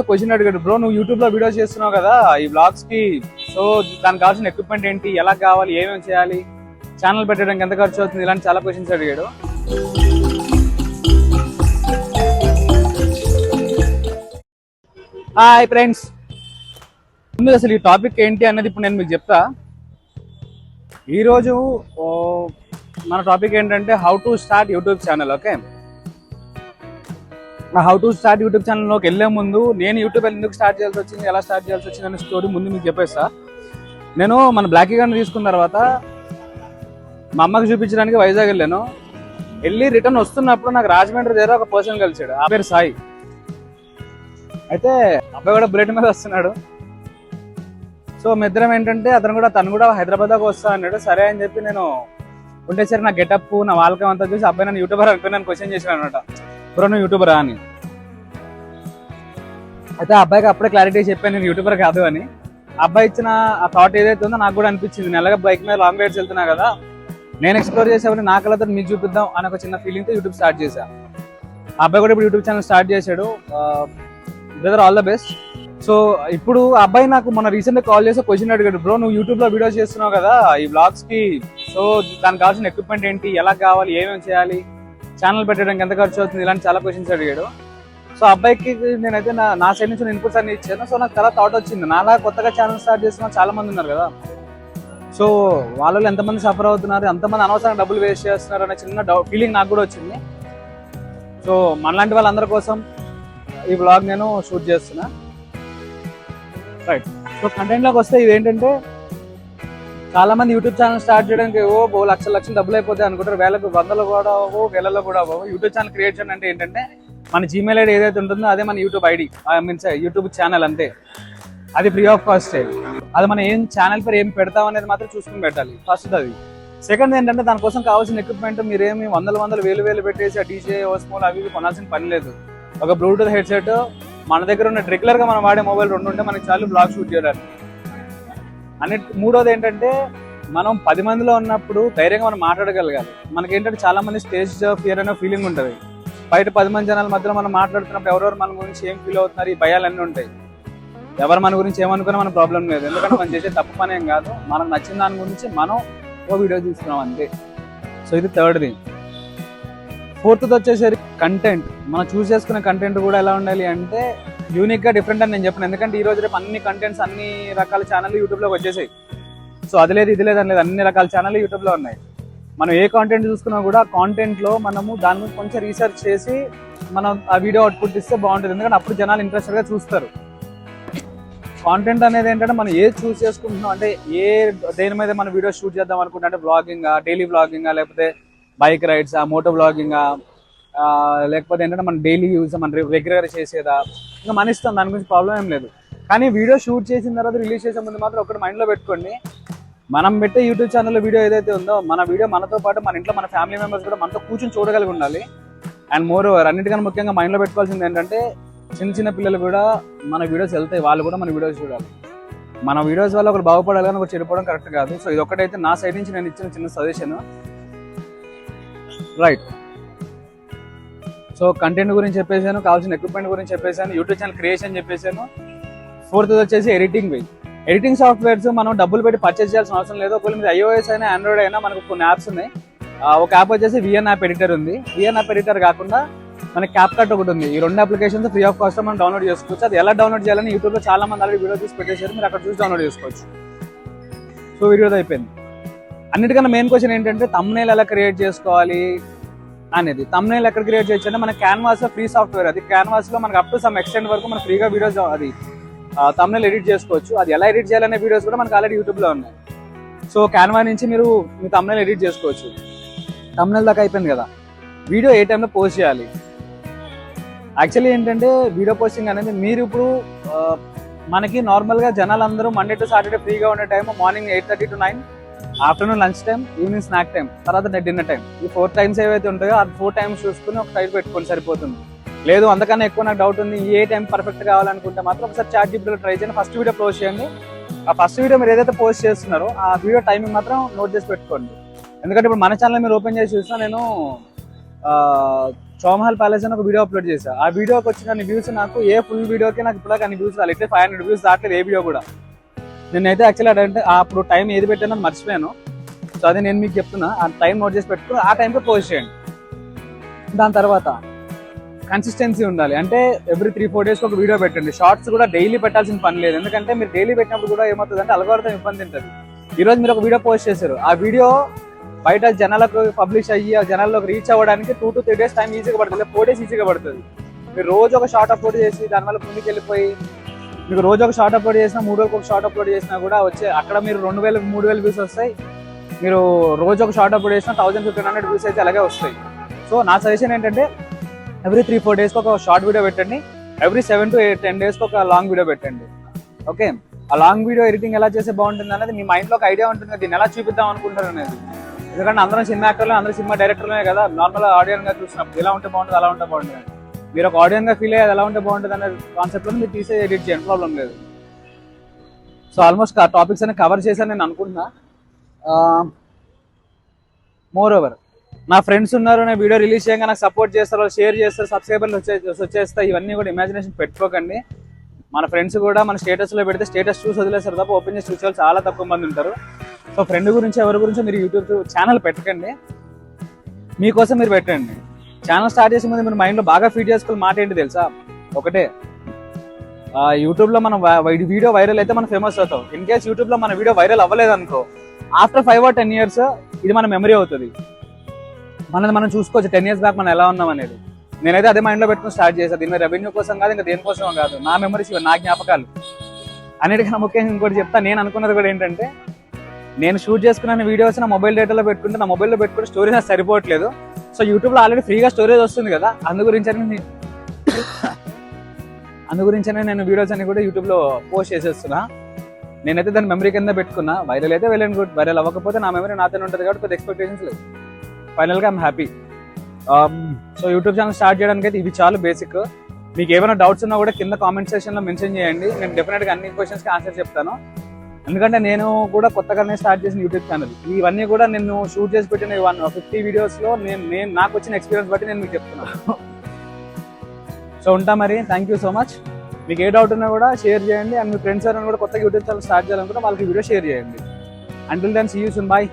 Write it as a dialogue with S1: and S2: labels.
S1: Question అడిగాడు, bro నువ్వు YouTube లో వీడియోస్ చేస్తున్నావు కదా ఈ వ్లాగ్స్ కి, సో దానికి కావాల్సిన ఎక్విప్మెంట్ ఏంటి, ఎలా కావాలి, ఏమేమి చేయాలి, ఛానల్ పెట్టడానికి ఎంత ఖర్చు అవుతుంది, ఇలాంటి చాలా క్వశ్చన్స్ అడిగాడు. హాయ్ ఫ్రెండ్స్, ముందు అసలు ఈ టాపిక్ ఏంటి అన్నది ఇప్పుడు నేను మీకు చెప్తా. ఈరోజు మన టాపిక్ ఏంటంటే how to start YouTube channel. Okay, how to start YouTube ఛానల్లోకి వెళ్ళే ముందు నేను యూట్యూబ్ ఎందుకు స్టార్ట్ చేయాల్సి వచ్చింది, ఎలా స్టార్ట్ చేయాల్సి వచ్చింది అనే స్టోరీ ముందు మీకు చెప్పేస్తా. నేను మన బ్లాకీ గారిని తీసుకున్న తర్వాత మా అమ్మకి చూపించడానికి వైజాగ్ వెళ్ళాను. వెళ్ళి రిటర్న్ వస్తున్నప్పుడు నాకు రాజమండ్రి దగ్గర ఒక పర్సన్ కలిసాడు, ఆ పేరు సాయి. అయితే అబ్బాయి కూడా బుల్లెట్ మీద వస్తున్నాడు. సో మీ ఇద్దరం ఏంటంటే తను కూడా హైదరాబాద్ దాకా వస్తా అన్నాడు. సరే అని చెప్పి నేను ఉండేసరి నా గెటప్, నా వాల్కం అంతా చూసి అబ్బాయి నన్ను యూట్యూబర్ అనుకుని నన్ను క్వశ్చన్ చేశాను అనమాట, బ్రో నువ్వు యూట్యూబరా అని. అయితే ఆ అబ్బాయికి అప్పుడే క్లారిటీ చెప్పాను నేను యూట్యూబర్ కాదు అని. అబ్బాయి ఇచ్చిన ఆ థాట్ ఏదైతే ఉందో నాకు కూడా అనిపించింది, నేను ఎలాగ బైక్ మీద లాంగ్ రైడ్స్ వెళ్తున్నా కదా, నేను ఎక్స్ప్లోర్ చేసేవాడిని, నా కళ్ళతో మీకు చూపిద్దాం అని ఒక చిన్న ఫీలింగ్తో యూట్యూబ్ స్టార్ట్ చేశా. ఆ అబ్బాయి కూడా ఇప్పుడు యూట్యూబ్ ఛానల్ స్టార్ట్ చేశాడు. Brother all the best. So ఇప్పుడు ఆ అబ్బాయి నాకు మొన్న రీసెంట్గా కాల్ చేసి క్వశ్చన్ అడిగాడు, బ్రో నువ్వు యూట్యూబ్ లో వీడియోస్ చేస్తున్నావు కదా ఈ వ్లాగ్స్ కి, సో దానికి కావాల్సిన ఎక్విప్మెంట్ ఏంటి, ఎలా కావాలి, ఏమేమి చేయాలి, ఛానల్ పెట్టడానికి ఎంత ఖర్చు అవుతుంది, ఇలాంటి చాలా క్వశ్చన్స్ అడిగాడు. సో అబ్బాయికి నేనైతే నా సైడ్ నుంచి ఇన్పుట్స్ అన్ని ఇచ్చాను. సో నాకు చాలా థాట్ వచ్చింది, నాలా కొత్తగా ఛానల్ స్టార్ట్ చేస్తున్న చాలా మంది ఉన్నారు కదా, సో వాళ్ళు ఎంతమంది సఫర్ అవుతున్నారు, ఎంతమంది అనవసరంగా డబ్బులు వేస్ట్ చేస్తున్నారు అనే చిన్న ఫీలింగ్ నాకు కూడా వచ్చింది. సో మనలాంటి వాళ్ళందరి కోసం ఈ బ్లాగ్ నేను షూట్ చేస్తున్నా. రైట్, సో కంటెంట్లోకి వస్తే ఇదేంటంటే చాలా మంది యూట్యూబ్ ఛానల్ స్టార్ట్ చేయడానికి లక్షలు డబ్బులు అయిపోతాయి అనుకుంటారు. వేలకు వందలు కూడా అవ్వవు, వేలలో కూడా అవ్వవు. యూట్యూబ్ ఛానల్ క్రియేట్ చేయడం అంటే ఏంటంటే మన జీమెయిల్ ఐడి ఏదైతే ఉంటుందో అదే మన YouTube ID, means YouTube channel అంతే. అది ఫ్రీ ఆఫ్ కాస్ట్. అది మనం ఏం ఛానల్ పేరు ఏం పెడతాం అనేది మాత్రం చూసుకుని పెట్టాలి, ఫస్ట్ అది. సెకండ్ ఏంటంటే దానికోసం కావాల్సిన ఎక్విప్మెంట్ మీరేమి వందలు వేలు పెట్టేసి ఆ డీజే ఓస్మోల్ అవి కొనాల్సిన పని లేదు. ఒక బ్లూటూత్ హెడ్సెట్, మన దగ్గర ఉన్న రెగ్యులర్ గా మనం వాడే మొబైల్ 2 ఉంటే మనకి చాలు బ్లాగ్ షూట్ చేయడానికి. మూడోది ఏంటంటే మనం 10 మందిలో ఉన్నప్పుడు ధైర్యంగా మనం మాట్లాడగలగాలి. మనకేంటంటే చాలా మంది స్టేజ్ ఫియర్ అనే ఫీలింగ్ ఉంటుంది. బయట 10 మంది జనాల మధ్యలో మనం మాట్లాడుతున్నప్పుడు ఎవరెవరు మన గురించి ఏం ఫీల్ అవుతున్నారు, ఈ భయాలన్నీ ఉంటాయి. ఎవరు మన గురించి ఏమనుకున్నా మన ప్రాబ్లం లేదు, ఎందుకంటే మనం చేసే తప్పు పని ఏం కాదు, మనకు నచ్చిన దాని గురించి మనం ఓ వీడియో తీసుకున్నాం అంతే. సో ఇది థర్డ్ది. ఫోర్త్ది వచ్చేసరికి కంటెంట్. మనం చూస్ చేసుకునే కంటెంట్ కూడా ఎలా ఉండాలి అంటే యూనిక్ గా డిఫరెంట్ అని నేను చెప్పాను. ఎందుకంటే ఈ రోజు రేపు అన్ని కంటెంట్స్, అన్ని రకాల ఛానల్ యూట్యూబ్ లోకి వచ్చేసాయి. సో అది లేదు ఇది లేదు అని లేదు, అన్ని రకాల ఛానల్ యూట్యూబ్ లో ఉన్నాయి. మనం ఏ కాంటెంట్ చూసుకున్నా కూడా కాంటెంట్ లో మనము దాని మీద కొంచెం రీసెర్చ్ చేసి మనం ఆ వీడియో అవుట్పుట్ ఇస్తే బాగుంటుంది. ఎందుకంటే అప్పుడు జనాలు ఇంట్రెస్టెడ్ గా చూస్తారు. కాంటెంట్ అనేది ఏంటంటే మనం ఏది చూస్ చేసుకుంటున్నాం అంటే దేని మీద మనం వీడియో షూట్ చేద్దాం అనుకుంటా, అంటే బ్లాగింగ్, డైలీ బ్లాగింగ్, లేకపోతే బైక్ రైడ్స్, మోటో బ్లాగింగ్, లేకపోతే ఏంటంటే మన డైలీ యూజ్, మన రెగ్యులర్ చేసేదా, ఇంకా మన ఇష్టం, దాని గురించి ప్రాబ్లం ఏం లేదు. కానీ వీడియో షూట్ చేసిన తర్వాత రిలీజ్ చేసే ముందు మాత్రం ఒకటి మైండ్లో పెట్టుకోండి, మనం పెట్టే యూట్యూబ్ ఛానల్లో వీడియో ఏదైతే ఉందో మన వీడియో మనతో పాటు మన ఇంట్లో మన ఫ్యామిలీ మెంబర్స్ కూడా మనతో కూర్చొని చూడగలిగి ఉండాలి. అండ్ మోర్ ఓవర్ అన్నిటికన్నా ముఖ్యంగా మైండ్లో పెట్టుకోవాల్సింది ఏంటంటే చిన్న పిల్లలు కూడా మన వీడియోస్ వెళ్తాయి, వాళ్ళు కూడా మన వీడియోస్ చూడాలి. మన వీడియోస్ వల్ల ఒకరు బాగుపడాలి కానీ ఒకరు చెడిపోవడం కరెక్ట్ కాదు. సో ఇది ఒకటైతే నా సైడ్ నుంచి నేను ఇచ్చిన చిన్న సజెషన్. రైట్, సో కంటెంట్ గురించి చెప్పేసాను, కావాల్సిన ఎక్విప్మెంట్ గురించి చెప్పేసాను, యూట్యూబ్ ఛానల్ క్రియేషన్ చెప్పేసాను. ఫోర్త్ వచ్చేసి ఎడిటింగ్. ఎడిటింగ్ సాఫ్ట్వేర్స్ మనం డబ్బులు పెట్టి పర్చేస్ చేయాల్సిన అవసరం లేదు. ఒకవేళ మీరు iOS అయినా ఆండ్రాయిడ్ అయినా మనకు కొన్ని యాప్స్ ఉన్నాయి. ఒక యాప్ వచ్చేసి విఎన్ యాప్ ఎడిటర్ ఉంది. విఎన్ యాప్ ఎడిటర్ కాకుండా మనకి CapCut ఒకటి ఉంది. ఈ 2 అప్లికేషన్స్ ఫ్రీ ఆఫ్ కాస్ట్ మనం డౌన్లోడ్ చేసుకోవచ్చు. అది ఎలా డౌన్లోడ్ చేయాలని యూట్యూబ్లో చాలా మంది ఆల్రెడీ వీడియో చూసి పెట్టేశారు, మీరు అక్కడ చూసి డౌన్లోడ్ చేసుకోవచ్చు. సో వీడియో అయిపోయింది. అన్నిటికన్నా మెయిన్ క్వశ్చన్ ఏంటంటే తమ్నెయిల్ ఎలా క్రియేట్ చేసుకోవాలి అనేది. తమ్నెయిల్ ఎక్కడ క్రియేట్ చేయొచ్చు అంటే మన క్యాన్వాస్ ఫ్రీ సాఫ్ట్వేర్. అది క్యాన్వాస్ లో మనకు అప్ టు సమ్ ఎక్స్టెంట్ వరకు మనం ఫ్రీగా వీడియోస్ అది తమ్నెయిల్ ఎడిట్ చేసుకోవచ్చు. అది ఎలా ఎడిట్ చేయాలనే వీడియోస్ కూడా మనకు ఆల్రెడీ యూట్యూబ్ లో ఉన్నాయి. సో క్యాన్వా నుంచి మీరు మీ తమ్నెయిల్ ఎడిట్ చేసుకోవచ్చు. తమ్నెయిల్ దాకా అయిపోయింది కదా, వీడియో ఏ టైంలో పోస్ట్ చేయాలి. యాక్చువల్లీ ఏంటంటే వీడియో పోస్టింగ్ అనేది మీరు ఇప్పుడు మనకి నార్మల్గా జనాలందరూ మండే టు సాటర్డే ఫ్రీగా ఉండే time morning 8:30 to 9, afternoon lunch time, evening snack time, తర్వాత డిన్నర్ టైం. ఈ 4 టైమ్స్ ఏవైతే ఉంటాయో ఆ 4 టైమ్స్ చూసుకుని ఒక టైం పెట్టుకొని సరిపోతుంది. లేదు అంతకన్నా ఎక్కువ నాకు డౌట్ ఉంది, ఏ టైం పర్ఫెక్ట్ కావాలనుకుంటే మాత్రం ఒకసారి ChatGPTలో ట్రై చేయండి. ఫస్ట్ వీడియో పోస్ట్ చేయండి. ఆ ఫస్ట్ వీడియో మీరు ఏదైతే పోస్ట్ చేస్తున్నారో ఆ వీడియో టైమింగ్ మాత్రం నోట్ చేసి పెట్టుకోండి. ఎందుకంటే ఇప్పుడు మన ఛానల్ మీరు ఓపెన్ చేసి చూసినా నేను చౌమహల్ ప్యాలెస్ అని ఒక వీడియో అప్లోడ్ చేశా. ఆ వీడియోకి వచ్చిన వ్యూస్ నాకు ఏ ఫుల్ వీడియోకి నాకు ఇప్పుడు అన్ని వ్యూస్ రాలేదు. 500 వ్యూస్ దాటలేదు ఏ వీడియో కూడా. నేనైతే యాక్చువల్లీ అంటే అప్పుడు టైం ఏది పెట్టానో మర్చిపోయాను. సో అది నేను మీకు చెప్తున్నా, ఆ టైం నోట్ చేసి పెట్టుకుని ఆ టైంకి పోస్ట్ చేయండి. దాని తర్వాత కన్సిస్టెన్సీ ఉండాలి. అంటే ఎవ్రీ 3-4 డేస్కి ఒక వీడియో పెట్టండి. షార్ట్స్ కూడా డైలీ పెట్టాల్సిన పని లేదు. ఎందుకంటే మీరు డైలీ పెట్టినప్పుడు కూడా ఏమవుతుంది అంటే అల్గోరిథం ఇబ్బంది ఉంటుంది. ఈరోజు మీరు ఒక వీడియో పోస్ట్ చేశారు, ఆ వీడియో బయట జనాలకు పబ్లిష్ అయ్యి ఆ జనాల్లోకి రీచ్ అవ్వడానికి 2 to 3 డేస్ టైం ఈజీగా పడుతుంది, 4 డేస్ ఈజీగా పడుతుంది. మీరు రోజు ఒక షార్ట్ అప్లోడ్ చేసి దానివల్ల ముందుకు వెళ్ళిపోయి మీకు రోజు ఒక షార్ట్ అప్లోడ్ చేసినా 3 రోజులకు ఒక షార్ట్ అప్లోడ్ చేసినా కూడా వచ్చే అక్కడ మీరు 2000-3000 వ్యూస్ వస్తాయి. మీరు రోజు ఒక షార్ట్ అప్లోడ్ చేసినా 1000-1500 వ్యూస్ అయితే అలాగే వస్తాయి. సో నా సజెషన్ ఏంటంటే ఎవ్రీ 3-4 డేస్కి ఒక షార్ట్ వీడియో పెట్టండి, ఎవ్రీ 7 to 10 డేస్కి ఒక లాంగ్ వీడియో పెట్టండి. ఓకే, ఆ లాంగ్ వీడియో ఎడిటింగ్ ఎలా చేస్తే బాగుంటుంది అనేది మీ మైండ్లో ఒక ఐడియా ఉంటుంది, దీన్ని ఎలా చూపిద్దాం అనుకుంటారు అనేది. ఎందుకంటే అందరం సినిమా యాక్టర్లు, అందరూ సినిమా డైరెక్టర్లే కదా, నార్మల్ ఆడియన్గా చూసినప్పుడు ఎలా ఉంటే బాగుంటుంది అలా ఉంటే బాగుంటుంది. మీరు ఒక ఆడియన్గా ఫీల్ అయ్యేది ఎలా ఉంటే బాగుంటుంది అనే కాన్సెప్ట్లో మీరు తీసే ఎడిట్ చేయండి, ప్రాబ్లం లేదు. సో ఆల్మోస్ట్ ఆ టాపిక్స్ అన్ని కవర్ చేశాను నేను అనుకుంటున్నా. మోర్ ఓవర్ నా ఫ్రెండ్స్ ఉన్నారు, నేను వీడియో రిలీజ్ చేయగా నాకు సపోర్ట్ చేస్తారు, వాళ్ళు షేర్ చేస్తారు, సబ్స్క్రైబర్లు వచ్చేస్తాయి. ఇవన్నీ కూడా ఇమాజినేషన్ పెట్టుకోకండి. మన ఫ్రెండ్స్ కూడా మన స్టేటస్లో పెడితే స్టేటస్ చూసి వదిలేస్తారు తప్ప ఓపెన్ చేసి చూసే వాళ్ళు చాలా తక్కువ మంది ఉంటారు. సో ఫ్రెండ్ గురించి ఎవరి గురించి మీరు యూట్యూబ్ ఛానల్ పెట్టకండి, మీకోసం మీరు పెట్టండి. ఛానల్ స్టార్ట్ చేసే ముందు మీరు మైండ్లో బాగా ఫీడ్ చేసుకోవాలి. మాట ఏంటి తెలుసా, ఒకటే, యూట్యూబ్లో మనం వీడియో వైరల్ అయితే మనం ఫేమస్ అవుతాం. ఇన్ కేస్ యూట్యూబ్లో మన వీడియో వైరల్ అవ్వలేదు అనుకో, ఆఫ్టర్ 5 or 10 years ఇది మన మెమరీ అవుతుంది. మనది మనం చూసుకోవచ్చు 10 years బ్యాక్ మనం ఎలా ఉన్నాం అనేది. నేనైతే అదే మైండ్లో పెట్టుకుని స్టార్ట్ చేశాను. దీని రెవెన్యూ కోసం కాదు, ఇంకా దేనికోసం కాదు, నా మెమరీస్, నా జ్ఞాపకాలు. అన్నిటికన్నా ముఖ్యంగా ఇంకోటి చెప్తా, నేను అనుకున్నది కూడా ఏంటంటే, నేను షూట్ చేసుకున్న వీడియోస్ నా మొబైల్ డేటాలో పెట్టుకుంటే నా మొబైల్లో పెట్టుకుంటే స్టోరేజ్ నాకు సరిపోవట్లేదు. సో యూట్యూబ్లో ఆల్రెడీ ఫ్రీగా స్టోరేజ్ వస్తుంది కదా, అందు గురించనే నేను వీడియోస్ అన్ని కూడా యూట్యూబ్లో పోస్ట్ చేసేస్తున్నా. నేనైతే దాని మెమరీ కింద పెట్టుకున్నా. వైరల్ అయితే వెళ్ళండి గుడ్, వైరల్ అవ్వకపోతే నా మెమరీ నాతోనే ఉంటుంది కాబట్టి పెద్ద ఎక్స్పెక్టేషన్స్ లేదు. ఫైనల్గా I'm happy. So YouTube channel start చేయడానికి అయితే ఇవి చాలా బేసిక్. మీకు ఏమైనా డౌట్స్ ఉన్నా కూడా కింద కామెంట్ సెక్షన్లో మెన్షన్ చేయండి, నేను డెఫినెట్గా అన్ని క్వశ్చన్స్కి ఆన్సర్ చెప్తాను. ఎందుకంటే నేను కూడా కొత్తగానే స్టార్ట్ చేసిన యూట్యూబ్ ఛానల్, ఇవన్నీ కూడా నేను షూట్ చేసి పెట్టిన 150 వీడియోస్లో నేను నాకు వచ్చిన ఎక్స్పీరియన్స్ బట్టి నేను మీకు చెప్తున్నాను. సో ఉంటా మరి, థ్యాంక్ యూ సో మచ్. మీకు ఏ డౌట్ ఉన్నా కూడా షేర్ చేయండి. అండ్ మీ ఫ్రెండ్స్ ఎవరైనా కూడా కొత్తగా యూట్యూబ్ ఛానల్ స్టార్ట్ చేయాలనుకుంటే వాళ్ళకి వీడియో షేర్ చేయండి. Until then see you soon, bye.